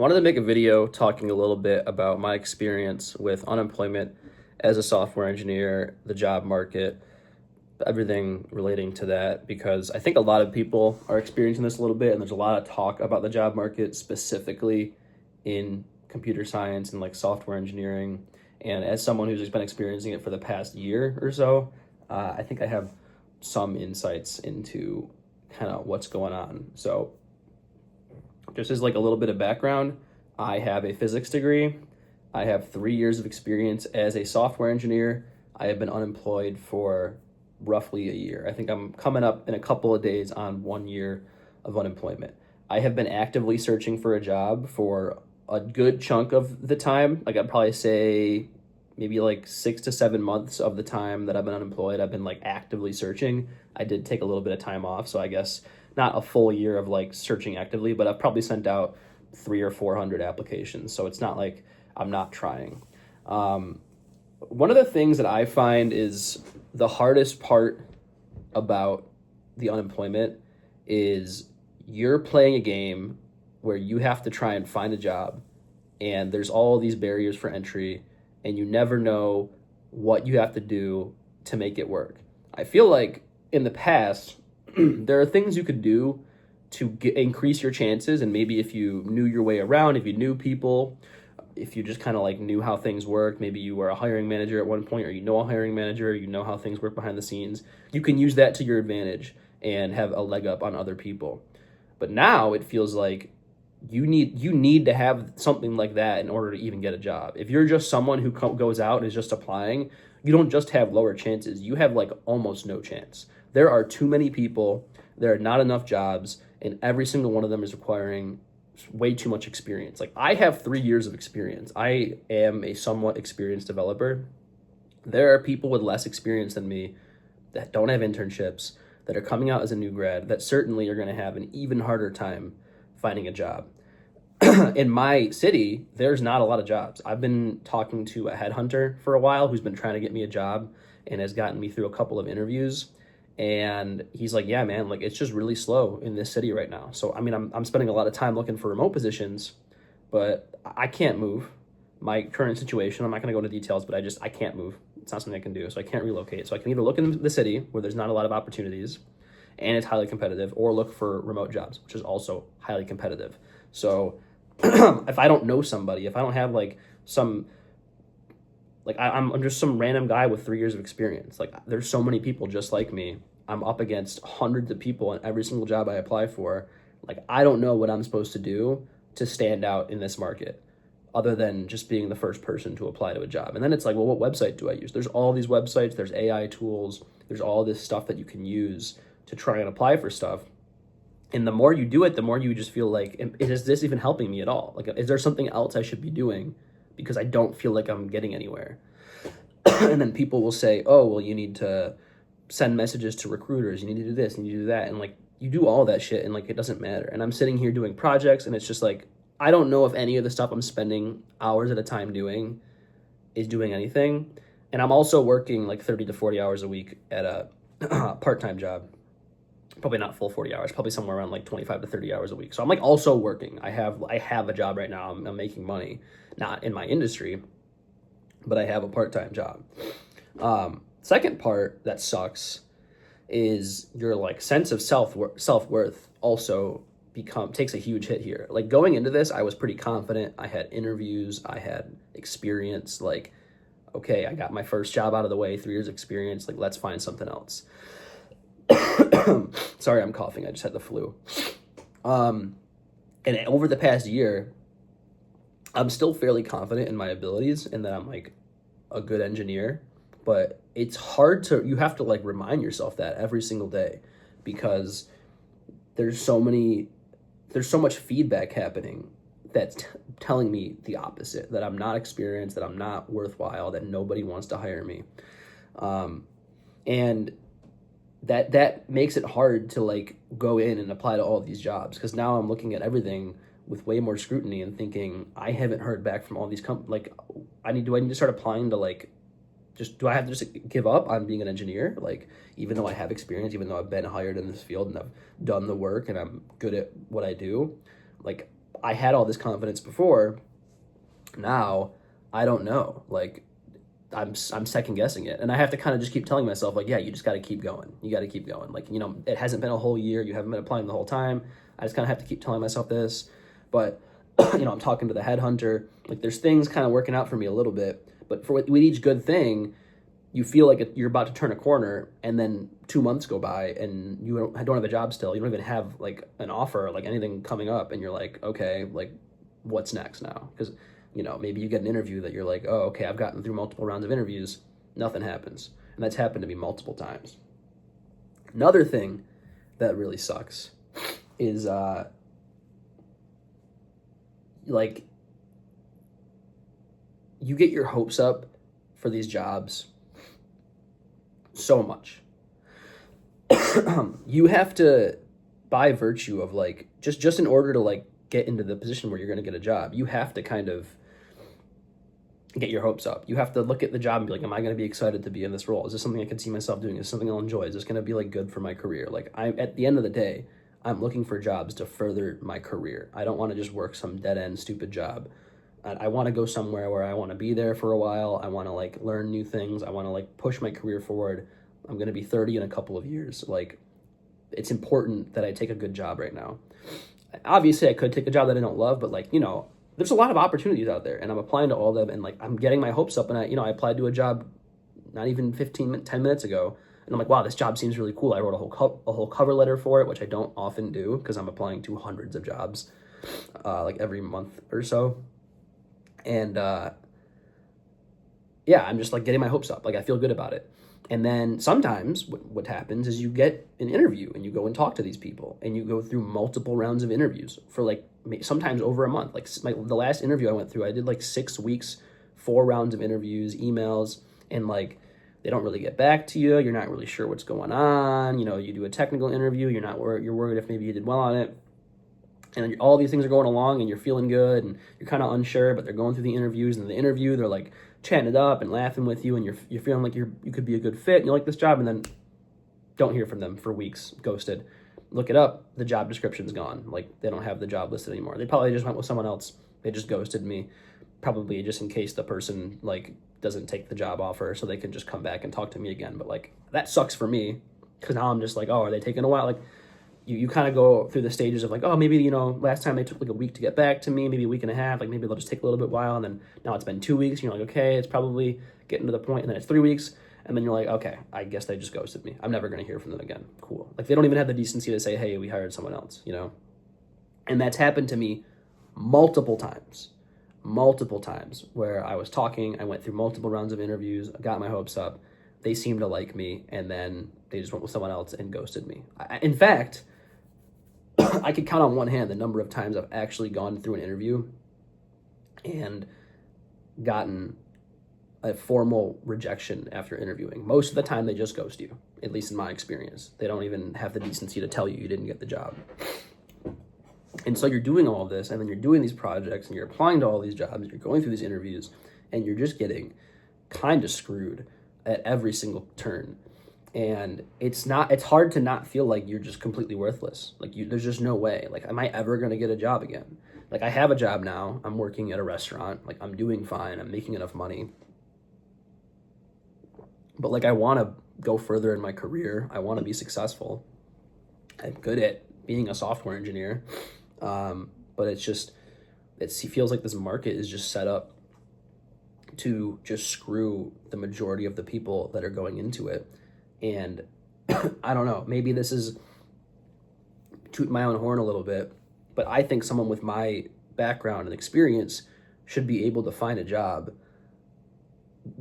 I wanted to make a video talking a little bit about my experience with unemployment as a software engineer, the job market, everything relating to that, because I think a lot of people are experiencing this a little bit, and there's a lot of talk about the job market specifically in computer science and like software engineering. And as someone who's just been experiencing it for the past year or so, I think I have some insights into kind of what's going on. So just as like a little bit of background, I have a physics degree. I have 3 years of experience as a software engineer. I have been unemployed for roughly a year. I think I'm coming up in a couple of days on 1 year of unemployment. I have been actively searching for a job for a good chunk of the time. Like I'd probably say maybe like 6 to 7 months of the time that I've been unemployed, I've been like actively searching. I did take a little bit of time off, so I guess not a full year of like searching actively, but I've probably sent out 300 or 400 applications. So it's not like I'm not trying. One of the things that I find is the hardest part about the unemployment is you're playing a game where you have to try and find a job, and there's all these barriers for entry, and you never know what you have to do to make it work. I feel like in the past, there are things you could do to increase your chances, and maybe if you knew your way around, if you knew people, if you just kind of like knew how things worked, maybe you were a hiring manager at one point, or you know a hiring manager, you know how things work behind the scenes, you can use that to your advantage and have a leg up on other people. But now it feels like you need to have something like that in order to even get a job. If you're just someone who goes out and is just applying, you don't just have lower chances, you have like almost no chance. There are too many people, there are not enough jobs, and every single one of them is requiring way too much experience. Like I have 3 years of experience. I am a somewhat experienced developer. There are people with less experience than me that don't have internships, that are coming out as a new grad, that certainly are going to have an even harder time finding a job. In my city, there's not a lot of jobs. I've been talking to a headhunter for a while who's been trying to get me a job and has gotten me through a couple of interviews. And he's like, yeah, man, like it's just really slow in this city right now. So, I mean, I'm spending a lot of time looking for remote positions, but I can't move. My current situation, I'm not going to go into details, but I can't move. It's not something I can do. So I can't relocate. So I can either look in the city where there's not a lot of opportunities and it's highly competitive, or look for remote jobs, which is also highly competitive. So if I don't know somebody, if I don't have like some, like I'm just some random guy with 3 years of experience. Like there's so many people just like me. I'm up against hundreds of people in every single job I apply for. Like I don't know what I'm supposed to do to stand out in this market other than just being the first person to apply to a job. And then it's like, well, what website do I use? There's all these websites, there's AI tools, there's all this stuff that you can use to try and apply for stuff. And the more you do it, the more you just feel like, is this even helping me at all? Like, is there something else I should be doing? Because I don't feel like I'm getting anywhere. And then people will say, oh, well, you need to send messages to recruiters. You need to do this, you need to do that. And like, you do all that shit and like, it doesn't matter. And I'm sitting here doing projects and it's just like, I don't know if any of the stuff I'm spending hours at a time doing is doing anything. And I'm also working like 30 to 40 hours a week at a part-time job. Probably not full 40 hours, probably somewhere around like 25 to 30 hours a week. So I'm like also working. I have a job right now. I'm making money, not in my industry, but I have a part-time job. Second part that sucks is your like sense of self-worth also takes a huge hit here. Like going into this, I was pretty confident. I had interviews, I had experience. Like, okay, I got my first job out of the way, 3 years experience. Like, let's find something else. Sorry, I'm coughing. I just had the flu. And over the past year, I'm still fairly confident in my abilities and that I'm like a good engineer, but it's hard you have to like remind yourself that every single day because there's so much feedback happening that's telling me the opposite, that I'm not experienced, that I'm not worthwhile, that nobody wants to hire me. And that makes it hard to like go in and apply to all of these jobs, because now I'm looking at everything with way more scrutiny and thinking I haven't heard back from all these like I need to start applying to like, do I have to just give up on being an engineer? Like, even though I have experience, even though I've been hired in this field and I've done the work and I'm good at what I do, like I had all this confidence before. Now I don't know. Like I'm second guessing it, and I have to kind of just keep telling myself like, yeah, you just got to keep going. You got to keep going. Like, it hasn't been a whole year. You haven't been applying the whole time. I just kind of have to keep telling myself this. But I'm talking to the headhunter. Like, there's things kind of working out for me a little bit. But with each good thing, you feel like you're about to turn a corner, and then 2 months go by, and you don't have a job still. You don't even have like an offer, like anything coming up, and you're like, okay, like what's next now? Because maybe you get an interview that you're like, oh, okay, I've gotten through multiple rounds of interviews, nothing happens. And that's happened to me multiple times. Another thing that really sucks is like you get your hopes up for these jobs so much. You have to, by virtue of like, just in order to like get into the position where you're going to get a job, you have to kind of get your hopes up. You have to look at the job and be like, am I going to be excited to be in this role? Is this something I can see myself doing? Is this something I'll enjoy? Is this going to be like good for my career? Like, at the end of the day, I'm looking for jobs to further my career. I don't want to just work some dead end stupid job. I want to go somewhere where I want to be there for a while. I want to like learn new things. I want to like push my career forward. I'm going to be 30 in a couple of years. Like, it's important that I take a good job right now. Obviously, I could take a job that I don't love, but like, there's a lot of opportunities out there, and I'm applying to all of them, and like I'm getting my hopes up. And I applied to a job not even 10 minutes ago, and I'm like, wow, this job seems really cool. I wrote a whole cover letter for it, which I don't often do because I'm applying to hundreds of jobs like every month or so. And yeah, I'm just like getting my hopes up. Like, I feel good about it. And then sometimes what happens is you get an interview and you go and talk to these people, and you go through multiple rounds of interviews for like sometimes over a month. Like the last interview I went through, I did like 6 weeks, 4 rounds of interviews, emails, and like they don't really get back to you. You're not really sure what's going on. You do a technical interview. You're worried if maybe you did well on it. And all these things are going along and you're feeling good and you're kind of unsure, but they're going through the interviews, and the interview, they're like chatting it up and laughing with you, and you're feeling like you could be a good fit and you like this job, and then don't hear from them for weeks, ghosted. Look it up, the job description's gone. Like, they don't have the job listed anymore. They probably just went with someone else. They just ghosted me, probably just in case the person like doesn't take the job offer so they can just come back and talk to me again. But like, that sucks for me because now I'm just like, oh, are they taking a while? Like, you kind of go through the stages of like, oh, maybe, last time they took like a week to get back to me, maybe a week and a half, like maybe they'll just take a little bit while, and then now it's been 2 weeks, and you're like, okay, it's probably getting to the point, and then it's 3 weeks, and then you're like, okay, I guess they just ghosted me. I'm never going to hear from them again. Cool. Like, they don't even have the decency to say, hey, we hired someone else, And that's happened to me multiple times where I was talking, I went through multiple rounds of interviews, got my hopes up, they seemed to like me, and then they just went with someone else and ghosted me. In fact, I could count on one hand the number of times I've actually gone through an interview and gotten a formal rejection after interviewing. Most of the time, they just ghost you, at least in my experience. They don't even have the decency to tell you didn't get the job. And so you're doing all this, and then you're doing these projects, and you're applying to all these jobs, you're going through these interviews, and you're just getting kind of screwed at every single turn. And it's hard to not feel like you're just completely worthless. Like, there's just no way. Like, am I ever going to get a job again? Like, I have a job now. I'm working at a restaurant. Like, I'm doing fine. I'm making enough money. But like, I want to go further in my career. I want to be successful. I'm good at being a software engineer. But it feels like this market is just set up to just screw the majority of the people that are going into it. And I don't know, maybe this is tooting my own horn a little bit, but I think someone with my background and experience should be able to find a job,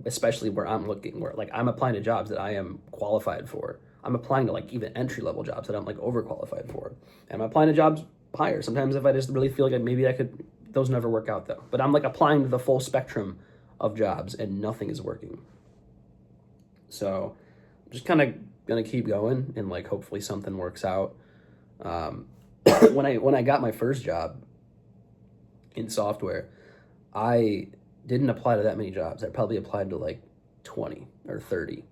especially where I'm looking, where like I'm applying to jobs that I am qualified for. I'm applying to like even entry-level jobs that I'm like overqualified for. And I'm applying to jobs higher. Sometimes if I just really feel like maybe I could, those never work out though. But I'm like applying to the full spectrum of jobs and nothing is working. So just kind of gonna keep going and like hopefully something works out. When I got my first job in software, I didn't apply to that many jobs. I probably applied to like 20 or 30,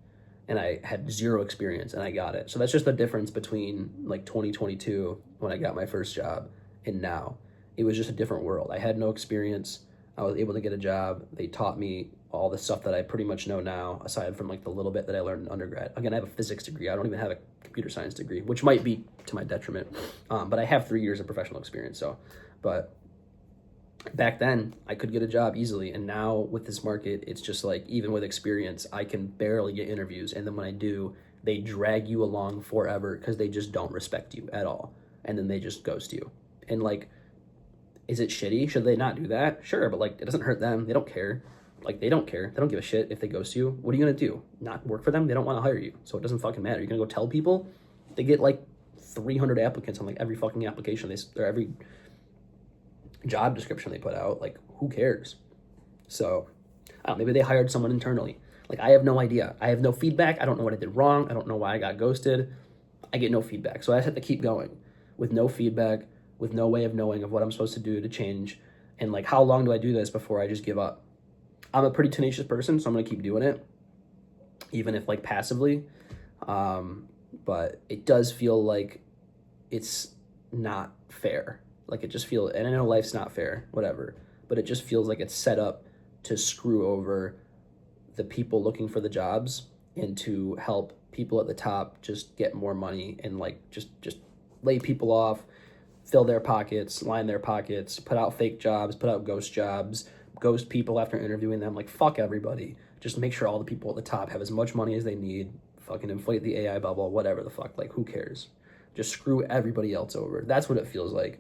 and I had 0 experience and I got it. So that's just the difference between like 2022 when I got my first job and now, it was just a different world. I had no experience. I was able to get a job. They taught me all the stuff that I pretty much know now, aside from like the little bit that I learned in undergrad. Again, I have a physics degree. I don't even have a computer science degree, which might be to my detriment. But I have 3 years of professional experience. So, but back then I could get a job easily. And now with this market, it's just like, even with experience, I can barely get interviews. And then when I do, they drag you along forever because they just don't respect you at all. And then they just ghost you. And like, is it shitty? Should they not do that? Sure, but like, it doesn't hurt them. They don't care. Like, they don't care. They don't give a shit if they ghost you. What are you gonna do? Not work for them? They don't want to hire you. So it doesn't fucking matter. You're gonna go tell people? They get like 300 applicants on like every fucking application or every job description they put out. Like, who cares? So, I don't know, maybe they hired someone internally. Like, I have no idea. I have no feedback. I don't know what I did wrong. I don't know why I got ghosted. I get no feedback. So I just have to keep going with no feedback, with no way of knowing of what I'm supposed to do to change. And like, how long do I do this before I just give up? I'm a pretty tenacious person, so I'm going to keep doing it, even if like passively. But it does feel like it's not fair. Like, it just feels, and I know life's not fair, whatever, but it just feels like it's set up to screw over the people looking for the jobs and to help people at the top just get more money and like just lay people off, fill their pockets, line their pockets, put out fake jobs, put out ghost jobs, ghost people after interviewing them. Like, fuck everybody. Just make sure all the people at the top have as much money as they need, fucking inflate the AI bubble, whatever the fuck. Like, who cares? Just screw everybody else over. That's what it feels like.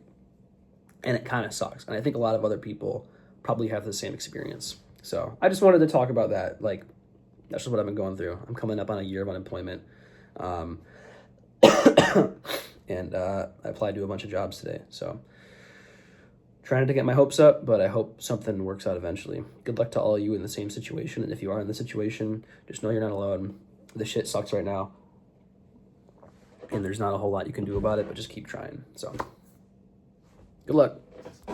And it kind of sucks. And I think a lot of other people probably have the same experience. So I just wanted to talk about that. Like, that's just what I've been going through. I'm coming up on a year of unemployment. And I applied to a bunch of jobs today. So trying to get my hopes up, but I hope something works out eventually. Good luck to all of you in the same situation. And if you are in the situation, just know you're not alone. The shit sucks right now. And there's not a whole lot you can do about it, but just keep trying. So good luck.